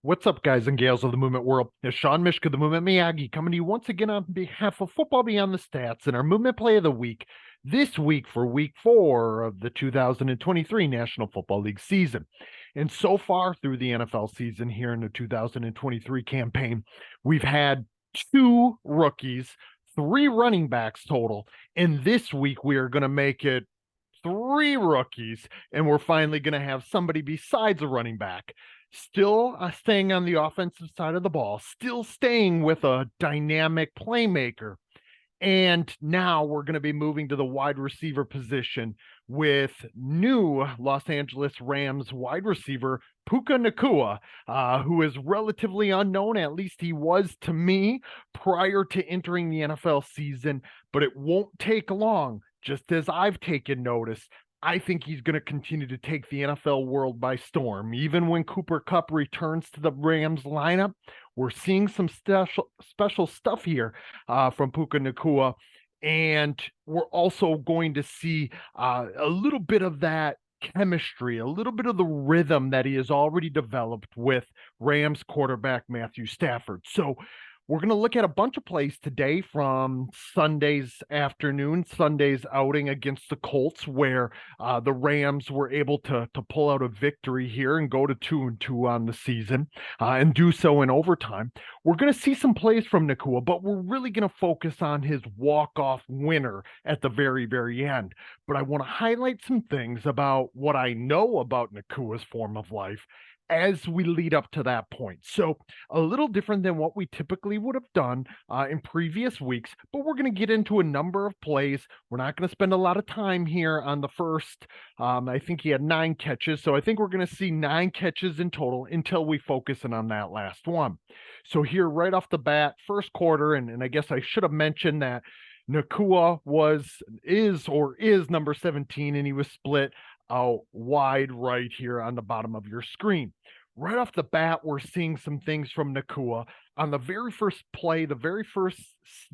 What's up, guys and gals of the movement world? It's Sean Mishka, the Movement Miyagi, coming to you once again on behalf of Football Beyond the Stats and our Movement Play of the Week, this week for week 4 of the 2023 National Football League season. And so far through the NFL season here in the 2023 campaign, we've had 2 rookies, 3 running backs total, and this week we are going to make it 3 rookies, and we're finally going to have somebody besides a running back. Still staying on the offensive side of the ball, still staying with a dynamic playmaker. And now we're going to be moving to the wide receiver position with new Los Angeles Rams wide receiver Puka Nacua, who is relatively unknown, at least he was to me prior to entering the NFL season, but it won't take long. Just as I've taken notice, I think he's going to continue to take the NFL world by storm. Even when Cooper Kupp returns to the Rams lineup, we're seeing some special stuff here from Puka Nacua. And we're also going to see a little bit of that chemistry, a little bit of the rhythm that he has already developed with Rams quarterback Matthew Stafford. So we're going to look at a bunch of plays today from Sunday's outing against the Colts, where the Rams were able to pull out a victory here and go to 2-2 on the season and do so in overtime. We're going to see some plays from Nacua, but we're really going to focus on his walk-off winner at the very, very end. But I want to highlight some things about what I know about Nacua's form of life as we lead up to that point. So a little different than what we typically would have done in previous weeks, but we're going to get into a number of plays. We're not going to spend a lot of time here on the first. I think he had 9 catches, so I think we're going to see 9 catches in total until we focus in on that last one. So here, right off the bat, first quarter, and I guess I should have mentioned that Nacua is number 17, and he was split out wide right here on the bottom of your screen. Right off the bat, we're seeing some things from Nacua on the very first play, the very first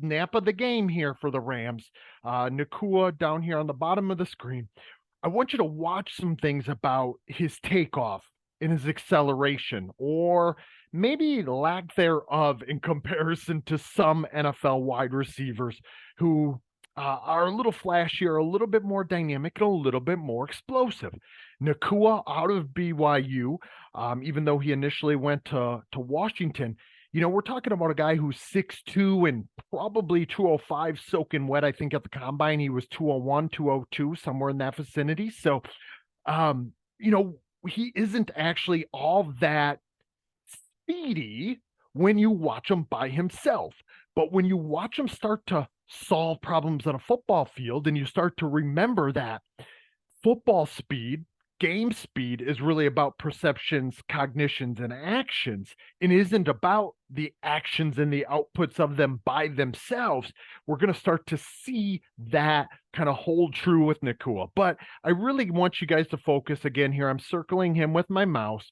snap of the game here for the Rams. Nacua down here on the bottom of the screen. I want you to watch some things about his takeoff and his acceleration, or maybe lack thereof in comparison to some NFL wide receivers who are a little flashier, a little bit more dynamic, and a little bit more explosive. Nacua out of BYU, even though he initially went to Washington, we're talking about a guy who's 6'2" and probably 205 soaking wet. I think at the combine he was 201, 202, somewhere in that vicinity. So, he isn't actually all that speedy when you watch him by himself. But when you watch him start to solve problems on a football field and you start to remember that football speed, game speed is really about perceptions, cognitions, and actions, and isn't about the actions and the outputs of them by themselves, we're going to start to see that kind of hold true with Nacua. But I really want you guys to focus again here. I'm circling him with my mouse.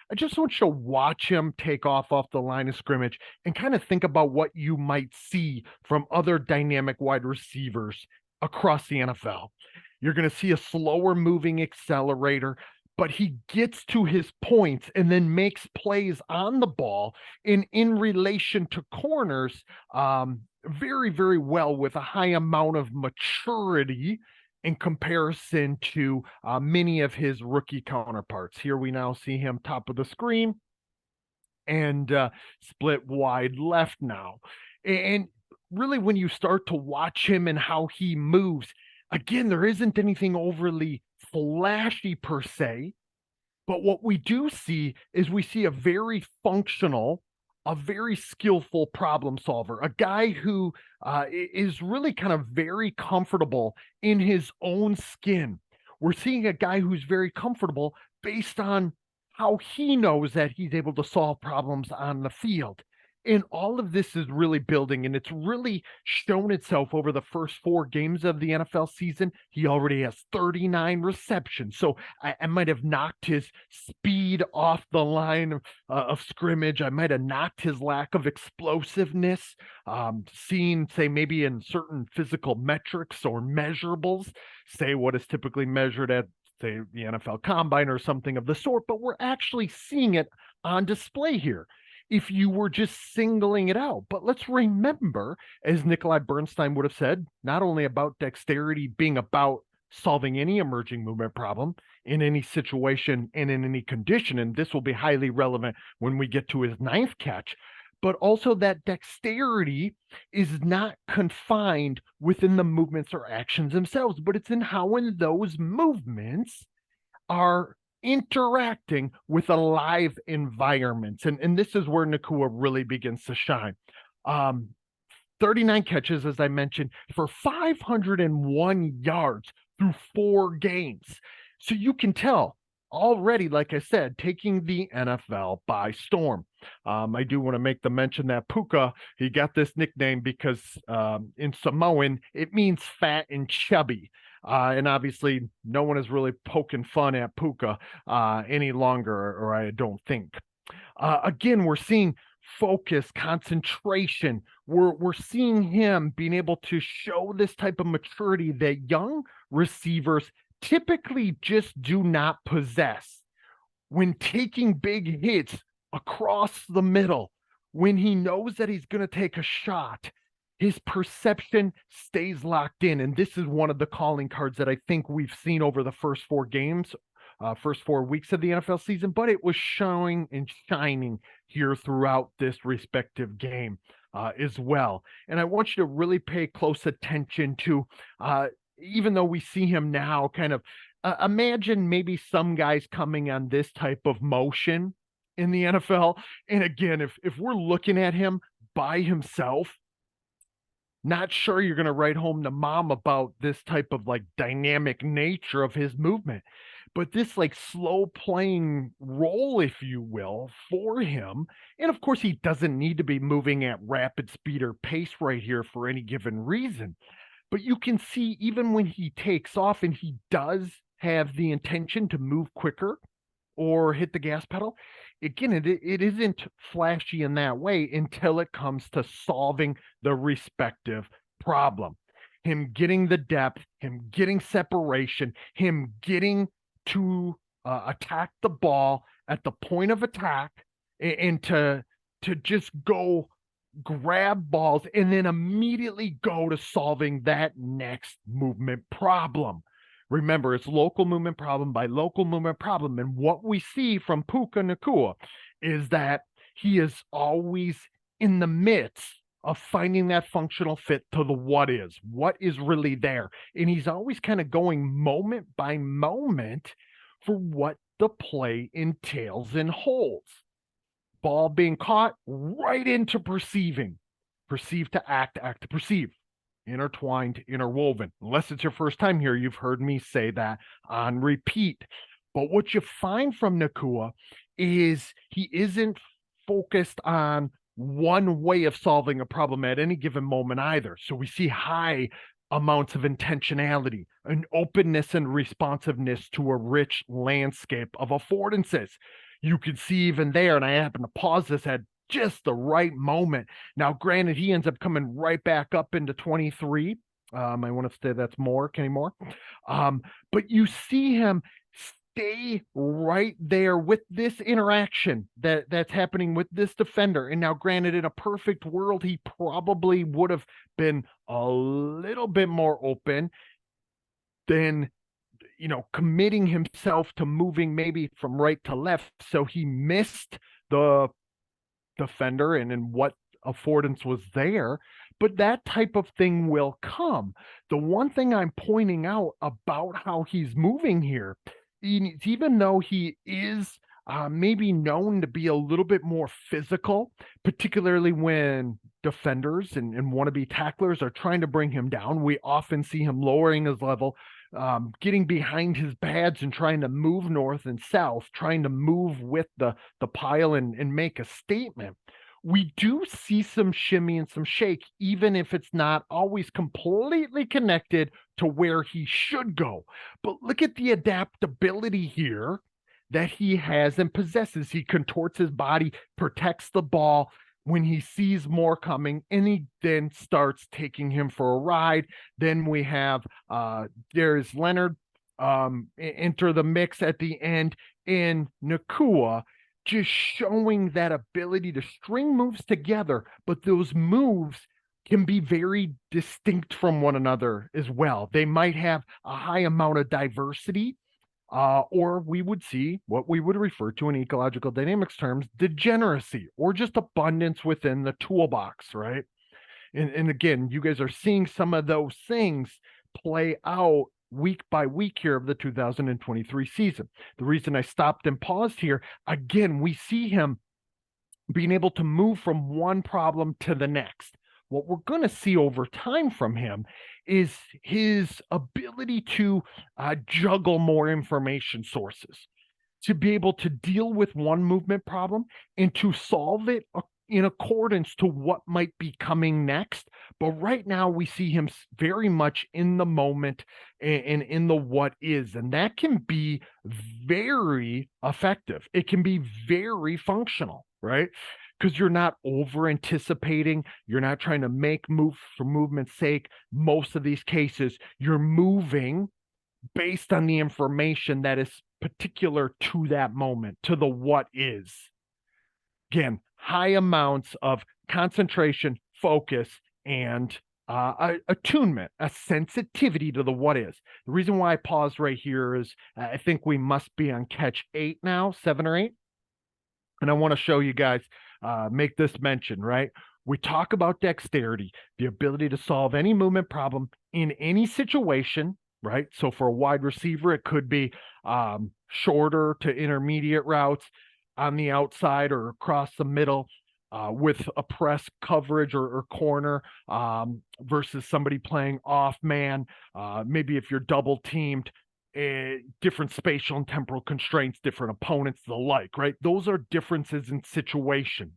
I just want you to watch him take off the line of scrimmage and kind of think about what you might see from other dynamic wide receivers across the NFL. You're going to see a slower moving accelerator, but he gets to his points and then makes plays on the ball in relation to corners very, very well with a high amount of maturity in comparison to many of his rookie counterparts. Here we now see him top of the screen and split wide left now. And really, when you start to watch him and how he moves, again, there isn't anything overly flashy per se, but what we do see is we see a very functional, a very skillful problem solver, a guy who is really kind of very comfortable in his own skin. We're seeing a guy who's very comfortable based on how he knows that he's able to solve problems on the field. And all of this is really building, and it's really shown itself over the first 4 games of the NFL season. He already has 39 receptions. So I might have knocked his speed off the line of scrimmage. I might have knocked his lack of explosiveness, seen, say, maybe in certain physical metrics or measurables, say what is typically measured at say, the NFL Combine or something of the sort, but we're actually seeing it on display here. If you were just singling it out. But let's remember, as Nikolai Bernstein would have said, not only about dexterity being about solving any emerging movement problem in any situation and in any condition, and this will be highly relevant when we get to his ninth catch, but also that dexterity is not confined within the movements or actions themselves, but it's in how in those movements are interacting with a live environment. And this is where Nacua really begins to shine. 39 catches, as I mentioned, for 501 yards through 4 games. So you can tell already, like I said, taking the NFL by storm. I do want to make the mention that Puka, he got this nickname because in Samoan, it means fat and chubby. And obviously, no one is really poking fun at Puka any longer, or I don't think. Again, we're seeing focus, concentration. We're seeing him being able to show this type of maturity that young receivers typically just do not possess. When taking big hits across the middle, when he knows that he's going to take a shot, his perception stays locked in. And this is one of the calling cards that I think we've seen over the first 4 games, first 4 weeks of the NFL season, but it was showing and shining here throughout this respective game as well. And I want you to really pay close attention to, even though we see him now kind of, imagine maybe some guys coming on this type of motion in the NFL. And again, if we're looking at him by himself, not sure you're going to write home to mom about this type of like dynamic nature of his movement. But this like slow playing role, if you will, for him. And of course, he doesn't need to be moving at rapid speed or pace right here for any given reason. But you can see even when he takes off and he does have the intention to move quicker or hit the gas pedal, again, it isn't flashy in that way until it comes to solving the respective problem. Him getting the depth, him getting separation, him getting to attack the ball at the point of attack, and to just go grab balls and then immediately go to solving that next movement problem. Remember, it's local movement problem by local movement problem. And what we see from Puka Nacua is that he is always in the midst of finding that functional fit to the what is really there. And he's always kind of going moment by moment for what the play entails and holds. Ball being caught right into perceiving, perceive to act, act to perceive, intertwined, interwoven. Unless it's your first time here, you've heard me say that on repeat. But what you find from Nacua is he isn't focused on one way of solving a problem at any given moment either. So we see high amounts of intentionality, an openness and responsiveness to a rich landscape of affordances. You could see even there, and I happen to pause this at just the right moment. Now, granted, he ends up coming right back up into 23. I want to say that's more, Kenny Moore. But you see him stay right there with this interaction that's happening with this defender. And now, granted, in a perfect world, he probably would have been a little bit more open than, committing himself to moving maybe from right to left. So he missed the defender and what affordance was there. But that type of thing will come. The one thing I'm pointing out about how he's moving here, even though he is maybe known to be a little bit more physical, particularly when defenders and wannabe tacklers are trying to bring him down, we often see him lowering his level, getting behind his pads and trying to move north and south, trying to move with the pile and make a statement. We do see some shimmy and some shake, even if it's not always completely connected to where he should go. But look at the adaptability here that he has and possesses. He contorts his body, protects the ball when he sees more coming, and he then starts taking him for a ride. Then we have Darius Leonard enter the mix at the end in Nacua, just showing that ability to string moves together, but those moves can be very distinct from one another as well. They might have a high amount of diversity, or we would see what we would refer to in ecological dynamics terms, degeneracy, or just abundance within the toolbox, right? And again, you guys are seeing some of those things play out week by week here of the 2023 season. The reason I stopped and paused here, again, we see him being able to move from one problem to the next. What we're going to see over time from him is his ability to juggle more information sources, to be able to deal with one movement problem and to solve it in accordance to what might be coming next. But right now, we see him very much in the moment and in the what is. And that can be very effective. It can be very functional, right? Because you're not over anticipating, you're not trying to make move for movement's sake. Most of these cases, you're moving based on the information that is particular to that moment, to the what is. Again, high amounts of concentration, focus, and attunement, a sensitivity to the what is. The reason why I paused right here is I think we must be on catch 8 now, 7 or 8. And I want to show you guys, make this mention, right? We talk about dexterity, the ability to solve any movement problem in any situation, right? So for a wide receiver, it could be shorter to intermediate routes on the outside or across the middle with a press coverage or corner versus somebody playing off man. Maybe if you're double teamed, different spatial and temporal constraints, different opponents, the like, right? Those are differences in situation,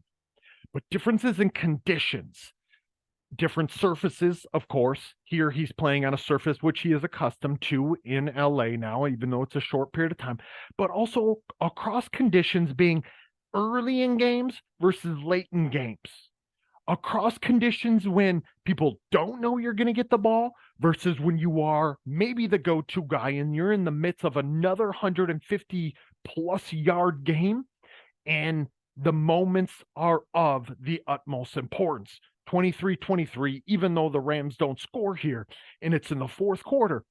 but differences in conditions. Different surfaces, of course. Here he's playing on a surface which he is accustomed to in LA now, even though it's a short period of time, but also across conditions being early in games versus late in games. Across conditions when people don't know you're going to get the ball versus when you are maybe the go-to guy and you're in the midst of another 150 plus yard game and the moments are of the utmost importance. 23-23, even though the Rams don't score here and it's in the fourth quarter,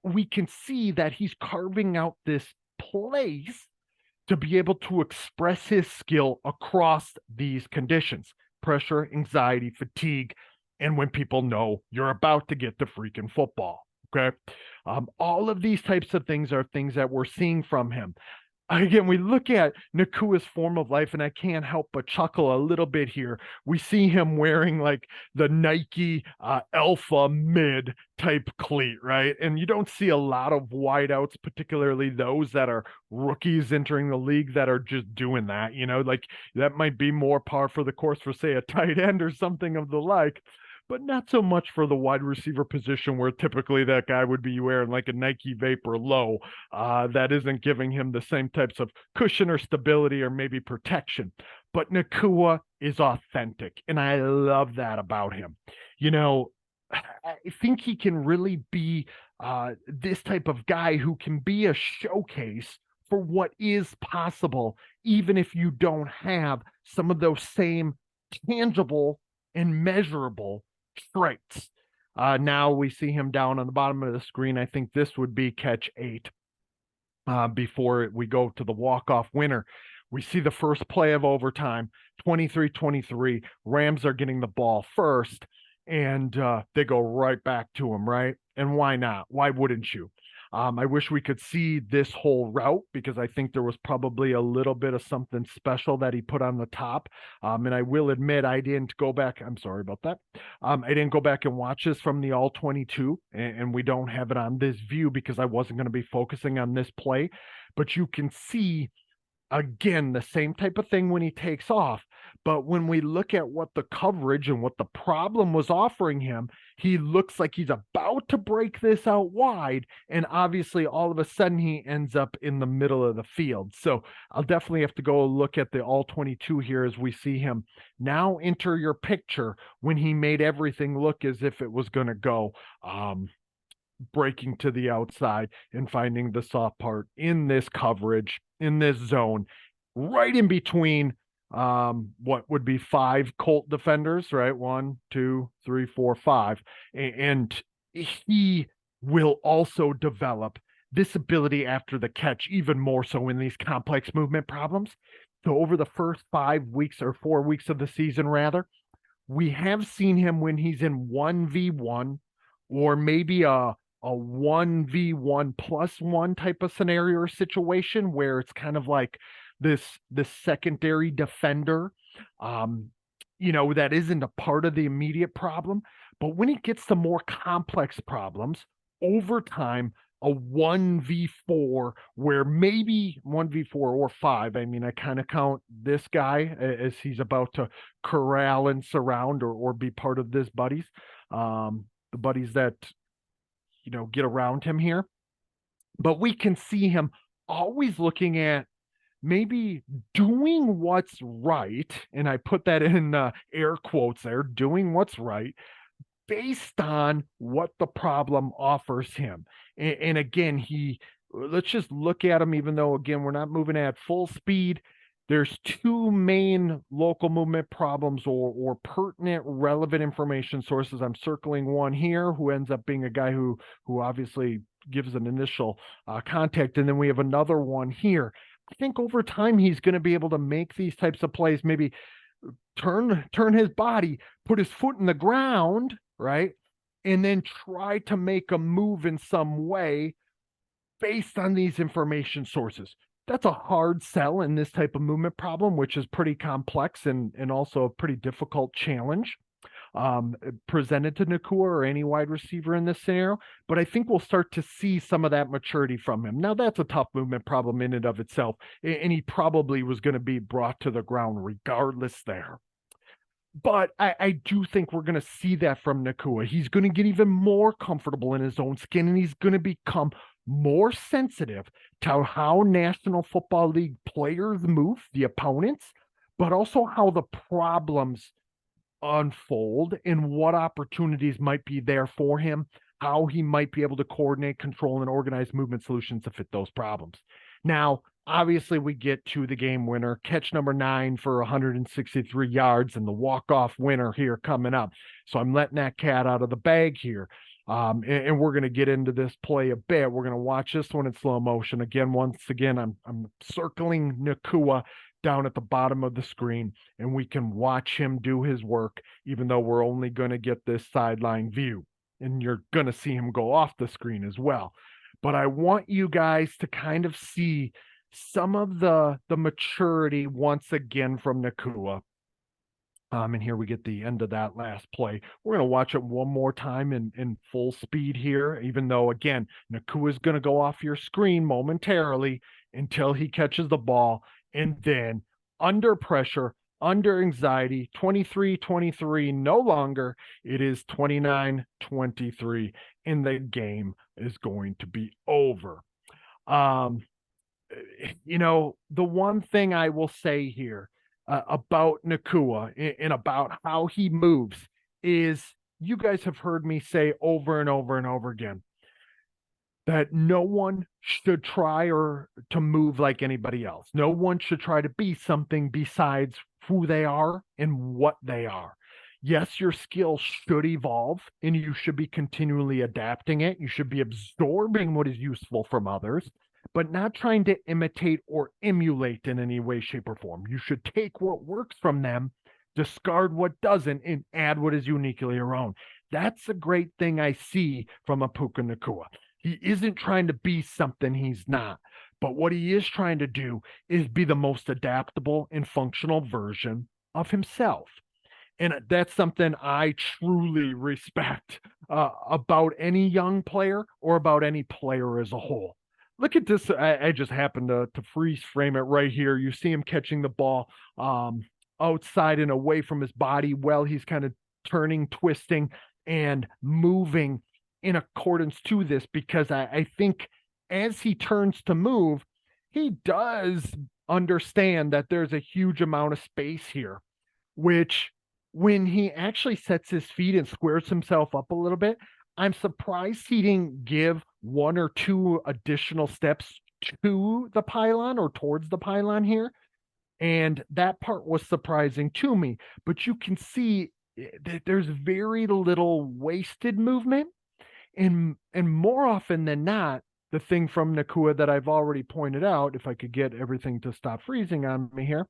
we can see that he's carving out this place to be able to express his skill across these conditions: pressure, anxiety, fatigue, and when people know you're about to get the freaking football. Okay. All of these types of things are things that we're seeing from him. Again, we look at Nacua's form of life, and I can't help but chuckle a little bit here. We see him wearing like the Nike Alpha Mid type cleat, right? And you don't see a lot of wideouts, particularly those that are rookies entering the league that are just doing that. You know, like that might be more par for the course for, say, a tight end or something of the like, but not so much for the wide receiver position where typically that guy would be wearing like a Nike Vapor Low that isn't giving him the same types of cushion or stability or maybe protection. But Nacua is authentic, and I love that about him. You know, I think he can really be this type of guy who can be a showcase for what is possible, even if you don't have some of those same tangible and measurable traits. Now we see him down on the bottom of the screen. I think this would be catch 8 before we go to the walk-off winner. We see the first play of overtime, 23-23. Rams are getting the ball first, and they go right back to him, right? And why not? Why wouldn't you? I wish we could see this whole route because I think there was probably a little bit of something special that he put on the top. And I will admit I didn't go back. I'm sorry about that. I didn't go back and watch this from the all 22, and we don't have it on this view because I wasn't going to be focusing on this play. But you can see again the same type of thing when he takes off, but when we look at what the coverage and what the problem was offering him, he looks like he's about to break this out wide, and obviously all of a sudden he ends up in the middle of the field. So I'll definitely have to go look at the all 22 here as we see him now enter your picture when he made everything look as if it was going to go. breaking to the outside and finding the soft part in this coverage, in this zone, right in between what would be five Colt defenders, right? One, two, three, four, five. And he will also develop this ability after the catch, even more so in these complex movement problems. So over the first 5 weeks or 4 weeks of the season, rather, we have seen him when he's in 1v1 or maybe a 1v1 plus one type of scenario or situation where it's kind of like this secondary defender, um that isn't a part of the immediate problem. But when it gets to more complex problems over time, a 1v4, where maybe 1v4 or five, I mean, I kind of count this guy as he's about to corral and surround or be part of this buddies, the buddies that get around him here. But we can see him always looking at maybe doing what's right, and I put that in air quotes there, doing what's right based on what the problem offers him. And again, let's just look at him, even though, again, we're not moving at full speed. There's two main local movement problems or pertinent, relevant information sources. I'm circling one here who ends up being a guy who obviously gives an initial contact. And then we have another one here. I think over time, he's going to be able to make these types of plays, maybe turn his body, put his foot in the ground, right? And then try to make a move in some way based on these information sources. That's a hard sell in this type of movement problem, which is pretty complex and also a pretty difficult challenge presented to Nacua or any wide receiver in this scenario. But I think we'll start to see some of that maturity from him. Now, that's a tough movement problem in and of itself, and he probably was going to be brought to the ground regardless there. But I do think we're going to see that from Nacua. He's going to get even more comfortable in his own skin, and he's going to become more sensitive to how National Football League players move, the opponents, but also how the problems unfold and what opportunities might be there for him, how he might be able to coordinate, control, and organize movement solutions to fit those problems. Now, obviously, we get to the game winner, catch number 9 for 163 yards, and the walk-off winner here coming up. So I'm letting that cat out of the bag here. And we're going to get into this play a bit. We're going to watch this one in slow motion. Once again, I'm circling Nacua down at the bottom of the screen, and we can watch him do his work, even though we're only going to get this sideline view. And you're going to see him go off the screen as well. But I want you guys to kind of see some of the maturity once again from Nacua. And here we get the end of that last play. We're going to watch it one more time in full speed here, even though, again, Nacua is going to go off your screen momentarily until he catches the ball. And then under pressure, under anxiety, 23-23, no longer. It is 29-23, and the game is going to be over. The one thing I will say here about Nacua and about how he moves is, you guys have heard me say over and over and over again that no one should try to move like anybody else. No one should try to be something besides who they are and what they are. Yes, your skills should evolve and you should be continually adapting it. You should be absorbing what is useful from others, but not trying to imitate or emulate in any way, shape, or form. You should take what works from them, discard what doesn't, and add what is uniquely your own. That's a great thing I see from a Puka Nacua. He isn't trying to be something he's not, but what he is trying to do is be the most adaptable and functional version of himself. And that's something I truly respect about any young player or about any player as a whole. Look at this. I just happened to freeze frame it right here. You see him catching the ball outside and away from his body while he's kind of turning, twisting, and moving in accordance to this, because I think as he turns to move, he does understand that there's a huge amount of space here, which when he actually sets his feet and squares himself up a little bit, I'm surprised he didn't give one or two additional steps to the pylon or towards the pylon here. And that part was surprising to me. But you can see that there's very little wasted movement. And more often than not, the thing from Nacua that I've already pointed out, if I could get everything to stop freezing on me here,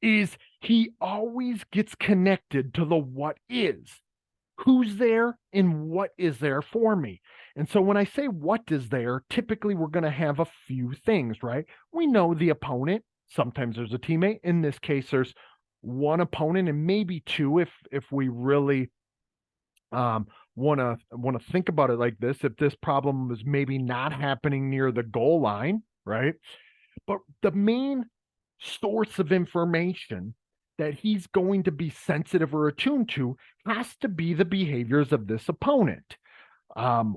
is he always gets connected to the what is. Who's there and what is there for me? And so when I say what is there, typically we're going to have a few things, right? We know the opponent. Sometimes there's a teammate. In this case, there's one opponent and maybe two if we really want to think about it like this. If this problem was maybe not happening near the goal line, right? But the main source of information that he's going to be sensitive or attuned to has to be the behaviors of this opponent.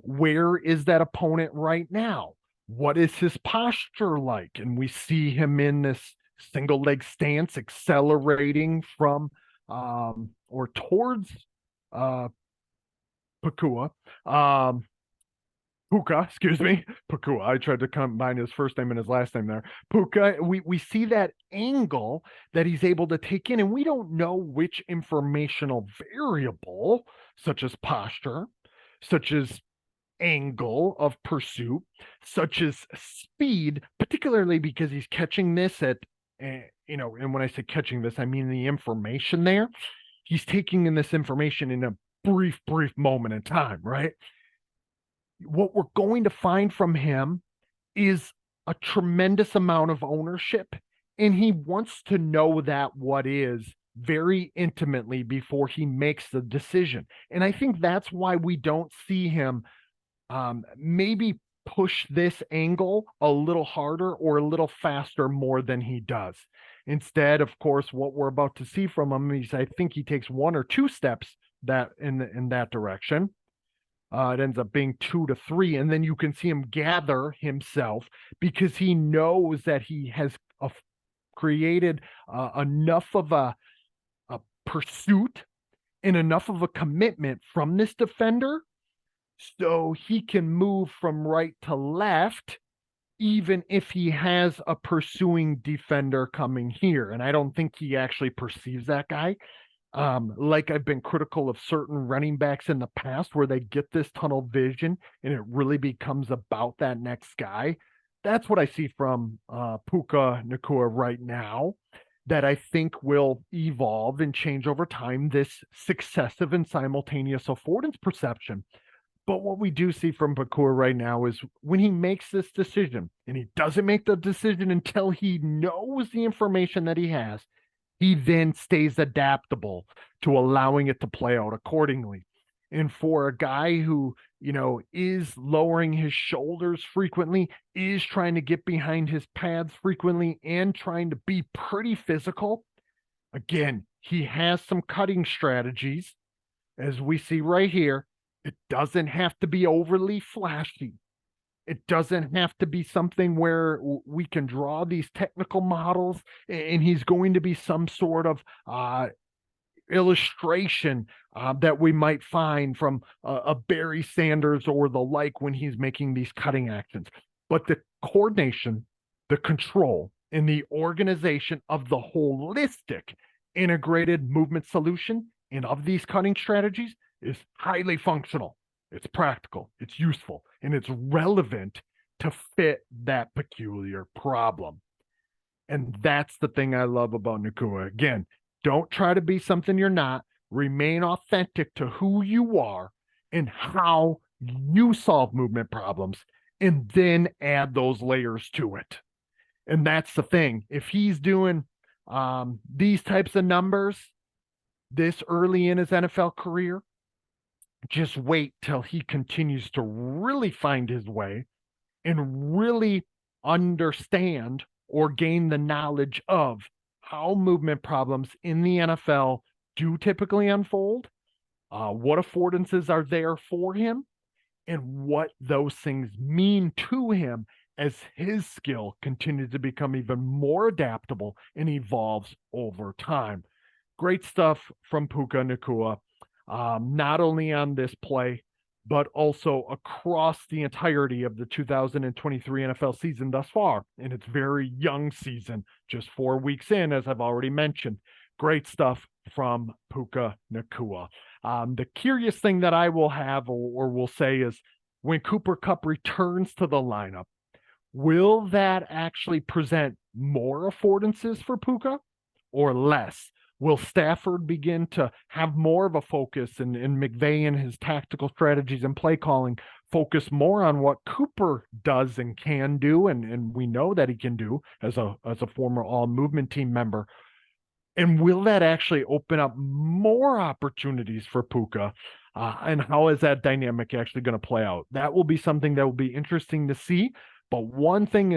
Where is that opponent right now? What is his posture like? And we see him in this single leg stance, accelerating from or towards Pakua. Puka, excuse me, Pakua. I tried to combine his first name and his last name there. Puka, we see that angle that he's able to take in, and we don't know which informational variable, such as posture, such as angle of pursuit, such as speed, particularly because he's catching this at, and when I say catching this, I mean the information there. He's taking in this information in a brief moment in time, right? What we're going to find from him is a tremendous amount of ownership, and he wants to know that what is very intimately before he makes the decision. And I think that's why we don't see him maybe push this angle a little harder or a little faster more than he does. Instead, of course, what we're about to see from him is I think he takes one or two steps that in that direction. It ends up being 2 to 3, and then you can see him gather himself because he knows that he has created enough of a pursuit and enough of a commitment from this defender so he can move from right to left even if he has a pursuing defender coming here. And I don't think he actually perceives that guy. Like I've been critical of certain running backs in the past where they get this tunnel vision and it really becomes about that next guy. That's what I see from Puka Nacua right now that I think will evolve and change over time, this successive and simultaneous affordance perception. But what we do see from Pakua right now is when he makes this decision, and he doesn't make the decision until he knows the information that he has, he then stays adaptable to allowing it to play out accordingly. And for a guy who, is lowering his shoulders frequently, is trying to get behind his pads frequently, and trying to be pretty physical, again, he has some cutting strategies, as we see right here. It doesn't have to be overly flashy. It doesn't have to be something where we can draw these technical models and he's going to be some sort of illustration that we might find from a Barry Sanders or the like when he's making these cutting actions. But the coordination, the control, and the organization of the holistic integrated movement solution and of these cutting strategies is highly functional. It's practical, it's useful, and it's relevant to fit that peculiar problem. And that's the thing I love about Nacua. Again, don't try to be something you're not. Remain authentic to who you are and how you solve movement problems, and then add those layers to it. And that's the thing. If he's doing these types of numbers this early in his NFL career, just wait till he continues to really find his way and really understand or gain the knowledge of how movement problems in the NFL do typically unfold, what affordances are there for him, and what those things mean to him as his skill continues to become even more adaptable and evolves over time. Great stuff from Puka Nacua. Not only on this play, but also across the entirety of the 2023 NFL season thus far, in its very young season, just 4 weeks in, as I've already mentioned. Great stuff from Puka Nacua. The curious thing that I will have or will say is when Cooper Kupp returns to the lineup, will that actually present more affordances for Puka or less? Will Stafford begin to have more of a focus and McVay and his tactical strategies and play calling focus more on what Cooper does and can do, and we know that he can do as a former all movement team member? And will that actually open up more opportunities for Puka? And how is that dynamic actually going to play out? That will be something that will be interesting to see. But one thing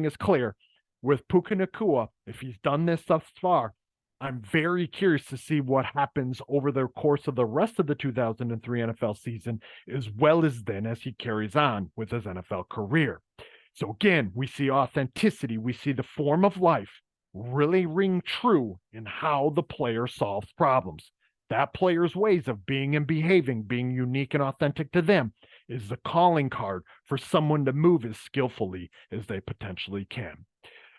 is clear with Puka Nacua, if he's done this thus far, I'm very curious to see what happens over the course of the rest of the 2003 NFL season, as well as then as he carries on with his NFL career. So again, we see authenticity, we see the form of life really ring true in how the player solves problems. That player's ways of being and behaving, being unique and authentic to them, is the calling card for someone to move as skillfully as they potentially can.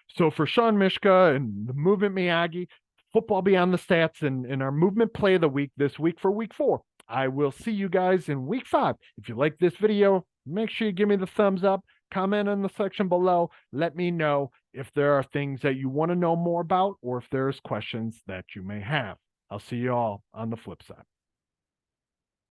So for Sean Mishka and the Movement Miyagi, Football Beyond the Stats and our movement play of the week this week for week 4. I will see you guys in week 5. If you like this video, make sure you give me the thumbs up. Comment in the section below. Let me know if there are things that you want to know more about or if there's questions that you may have. I'll see you all on the flip side.